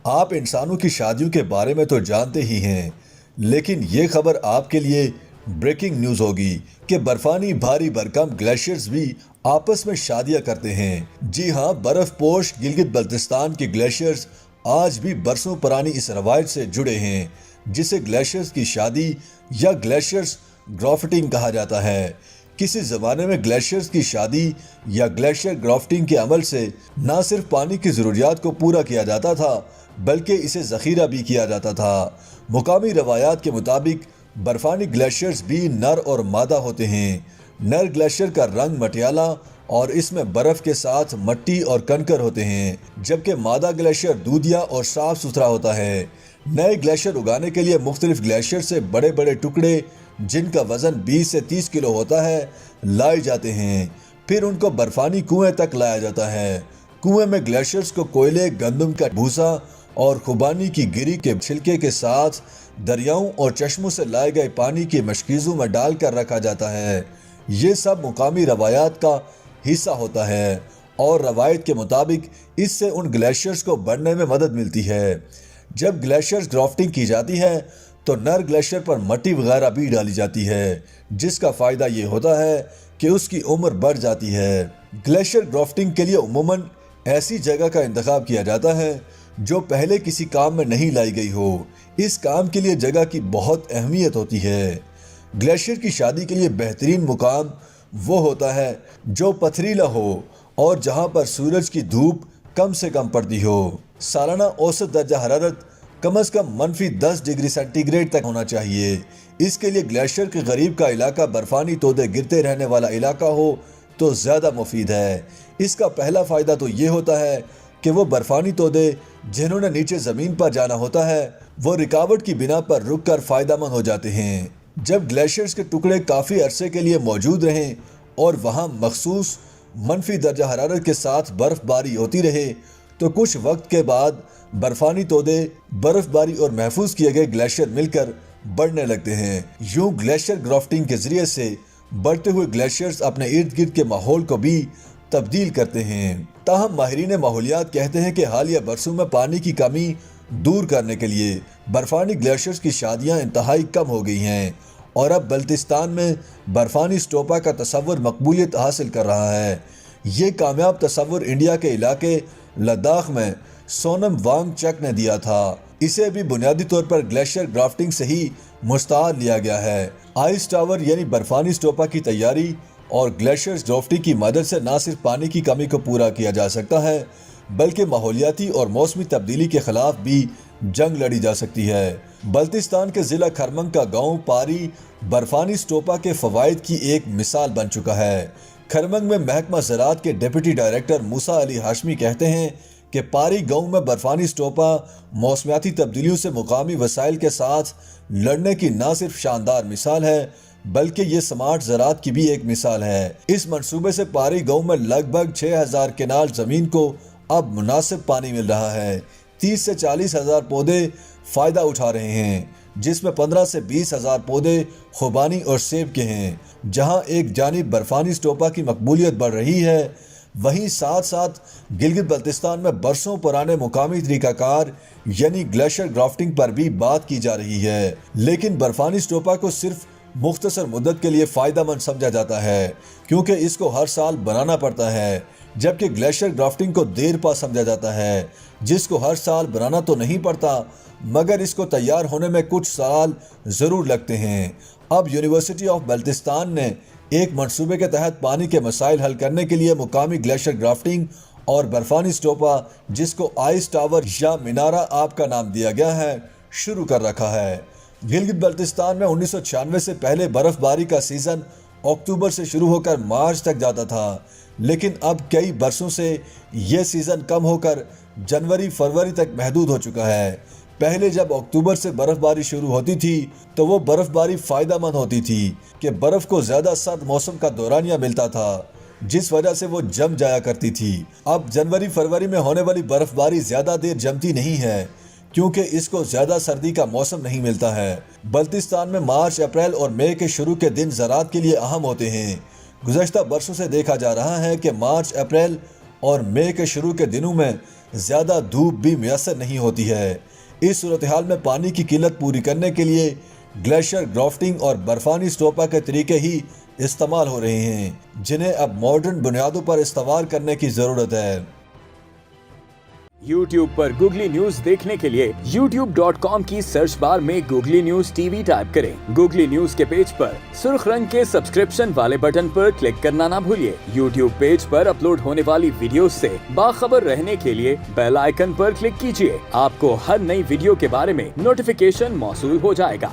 آپ انسانوں کی شادیوں کے بارے میں تو جانتے ہی ہیں، لیکن یہ خبر آپ کے لیے بریکنگ نیوز ہوگی کہ برفانی بھاری بھرکم گلیشیئرز بھی آپس میں شادیاں کرتے ہیں۔ جی ہاں، برف پوش گلگت بلتستان کے گلیشیئرز آج بھی برسوں پرانی اس روایت سے جڑے ہیں جسے گلیشیئرز کی شادی یا گلیشیئرز گرافٹنگ کہا جاتا ہے۔ کسی زمانے میں گلیشیئرز کی شادی یا گلیشیئر گرافٹنگ کے عمل سے نہ صرف پانی کی ضروریات کو پورا کیا جاتا تھا بلکہ اسے ذخیرہ بھی کیا جاتا تھا۔ مقامی روایات کے مطابق برفانی گلیشیئرز بھی نر اور مادہ ہوتے ہیں۔ نر گلیشیئر کا رنگ مٹیالہ اور اس میں برف کے ساتھ مٹی اور کنکر ہوتے ہیں، جبکہ مادہ گلیشیئر دودھیا اور صاف ستھرا ہوتا ہے۔ نئے گلیشیئر اگانے کے لیے مختلف گلیشیئر سے بڑے بڑے ٹکڑے جن کا وزن 20 سے 30 کلو ہوتا ہے لائے جاتے ہیں، پھر ان کو برفانی کنویں تک لایا جاتا ہے۔ کنویں میں گلیشیئرز کو کوئلے، گندم کا بھوسا اور خوبانی کی گری کے چھلکے کے ساتھ دریاؤں اور چشموں سے لائے گئے پانی کی مشکیزوں میں ڈال کر رکھا جاتا ہے۔ یہ سب مقامی روایات کا حصہ ہوتا ہے اور روایت کے مطابق اس سے ان گلیشیئرز کو بڑھنے میں مدد ملتی ہے۔ جب گلیشیئرز گرافٹنگ کی جاتی ہے تو نر گلیشیئر پر مٹی وغیرہ بھی ڈالی جاتی ہے، جس کا فائدہ یہ ہوتا ہے کہ اس کی عمر بڑھ جاتی ہے۔ گلیشیئر گرافٹنگ کے لیے عموماً ایسی جگہ کا انتخاب کیا جاتا ہے جو پہلے کسی کام میں نہیں لائی گئی ہو۔ اس کام کے لیے جگہ کی بہت اہمیت ہوتی ہے۔ گلیشیئر کی شادی کے لیے بہترین مقام وہ ہوتا ہے جو پتھریلا ہو اور جہاں پر سورج کی دھوپ کم سے کم پڑتی ہو۔ سالانہ اوسط درجہ حرارت کم از کم -10 ڈگری سینٹی گریڈ تک ہونا چاہیے۔ اس کے لیے گلیشیئر کے قریب کا علاقہ برفانی تودے گرتے رہنے والا علاقہ ہو تو زیادہ مفید ہے۔ اس کا پہلا فائدہ تو یہ ہوتا ہے کہ وہ برفانی تودے جنہوں نے نیچے زمین پر جانا ہوتا ہے وہ رکاوٹ کی بنا پر رک کر فائدہ مند ہو جاتے ہیں۔ جب گلیشیئرز کے ٹکڑے کافی عرصے کے لیے موجود رہیں اور وہاں مخصوص منفی درجہ حرارت کے ساتھ برف باری ہوتی رہے تو کچھ وقت کے بعد برفانی تودے برف باری اور محفوظ کیے گئے گلیشیئر مل کر بڑھنے لگتے ہیں۔ یوں گلیشیئر گرافٹنگ کے ذریعے سے بڑھتے ہوئے گلیشیئرز اپنے ارد گرد کے ماحول کو بھی تبدیل کرتے ہیں۔ تاہم ماہرین ماحولیات کہتے ہیں کہ حالیہ برسوں میں پانی کی کمی دور کرنے کے لیے برفانی گلیشیئرز کی شادیاں انتہائی کم ہو گئی ہیں اور اب بلتستان میں برفانی اسٹوپا کا تصور مقبولیت حاصل کر رہا ہے۔ یہ کامیاب تصور انڈیا کے علاقے لداخ میں سونم وانگ چک نے دیا تھا۔ اسے بھی بنیادی طور پر گلیشیئر گرافٹنگ سے ہی مستعار لیا گیا ہے۔ آئس ٹاور یعنی برفانی اسٹوپا کی تیاری اور گلیشیئر گرافٹنگ کی مدد سے نہ صرف پانی کی کمی کو پورا کیا جا سکتا ہے بلکہ ماحولیاتی اور موسمی تبدیلی کے خلاف بھی جنگ لڑی جا سکتی ہے۔ بلتستان کے ضلع کھرمنگ کا گاؤں پاری برفانی اسٹوپا کے فوائد کی ایک مثال بن چکا ہے۔ کھرمنگ میں محکمہ زراعت کے ڈپٹی ڈائریکٹر موسیٰ علی ہاشمی کہتے ہیں کہ پاری گاؤں میں برفانی اسٹوپا موسمیاتی تبدیلیوں سے مقامی وسائل کے ساتھ لڑنے کی نہ صرف شاندار مثال ہے بلکہ یہ سمارٹ زراعت کی بھی ایک مثال ہے۔ اس منصوبے سے پاری گاؤں میں لگ بھگ 6000 کنال زمین کو اب مناسب پانی مل رہا ہے۔ 30 سے 40 ہزار پودے فائدہ اٹھا رہے ہیں، جس میں 15 سے 20 ہزار پودے خوبانی اور سیب کے ہیں۔ جہاں ایک جانب برفانی اسٹوپا کی مقبولیت بڑھ رہی ہے، وہیں ساتھ ساتھ گلگت بلتستان میں برسوں پرانے مقامی طریقہ کار یعنی گلیشیئر گرافٹنگ پر بھی بات کی جا رہی ہے۔ لیکن برفانی اسٹوپا کو صرف مختصر مدت کے لیے فائدہ مند سمجھا جاتا ہے کیونکہ اس کو ہر سال بنانا پڑتا ہے، جبکہ گلیشیئر گرافٹنگ کو دیر پا سمجھا جاتا ہے جس کو ہر سال بنانا تو نہیں پڑتا مگر اس کو تیار ہونے میں کچھ سال ضرور لگتے ہیں۔ اب یونیورسٹی آف بلتستان نے ایک منصوبے کے تحت پانی کے مسائل حل کرنے کے لیے مقامی گلیشیئر گرافٹنگ اور برفانی اسٹوپا جس کو آئس ٹاور یا مینارہ آب کا نام دیا گیا ہے شروع کر رکھا ہے۔ گلگت بلتستان میں 1996 سے پہلے برف باری کا سیزن اکتوبر سے شروع ہو کر مارچ تک جاتا تھا، لیکن اب کئی برسوں سے یہ سیزن کم ہو کر جنوری فروری تک محدود ہو چکا ہے۔ پہلے جب اکتوبر سے برف باری شروع ہوتی تھی تو وہ برف باری فائدہ مند ہوتی تھی کہ برف کو زیادہ سرد موسم کا دورانیہ ملتا تھا جس وجہ سے وہ جم جایا کرتی تھی۔ اب جنوری فروری میں ہونے والی برف باری زیادہ دیر جمتی نہیں ہے کیونکہ اس کو زیادہ سردی کا موسم نہیں ملتا ہے۔ بلتستان میں مارچ، اپریل اور مئی کے شروع کے دن زراعت کے لیے اہم ہوتے ہیں۔ گزشتہ برسوں سے دیکھا جا رہا ہے کہ مارچ، اپریل اور مئی کے شروع کے دنوں میں زیادہ دھوپ بھی میسر نہیں ہوتی ہے۔ اس صورتحال میں پانی کی قلت پوری کرنے کے لیے گلیشیئر گرافٹنگ اور برفانی اسٹوپا کے طریقے ہی استعمال ہو رہے ہیں، جنہیں اب ماڈرن بنیادوں پر استوار کرنے کی ضرورت ہے۔ YouTube پر گوگلی نیوز دیکھنے کے لیے youtube.com کی سرچ بار میں googly news T V type کریں۔ گوگلی نیوز کے پیج پر سرخ رنگ کے سبسکرپشن والے بٹن پر کلک کرنا نہ بھولیے۔ YouTube پیج پر اپلوڈ ہونے والی ویڈیوز سے باخبر رہنے کے لیے بیل آئیکن پر کلک کیجیے۔ آپ کو ہر نئی ویڈیو کے بارے میں نوٹیفیکیشن موصول ہو جائے گا۔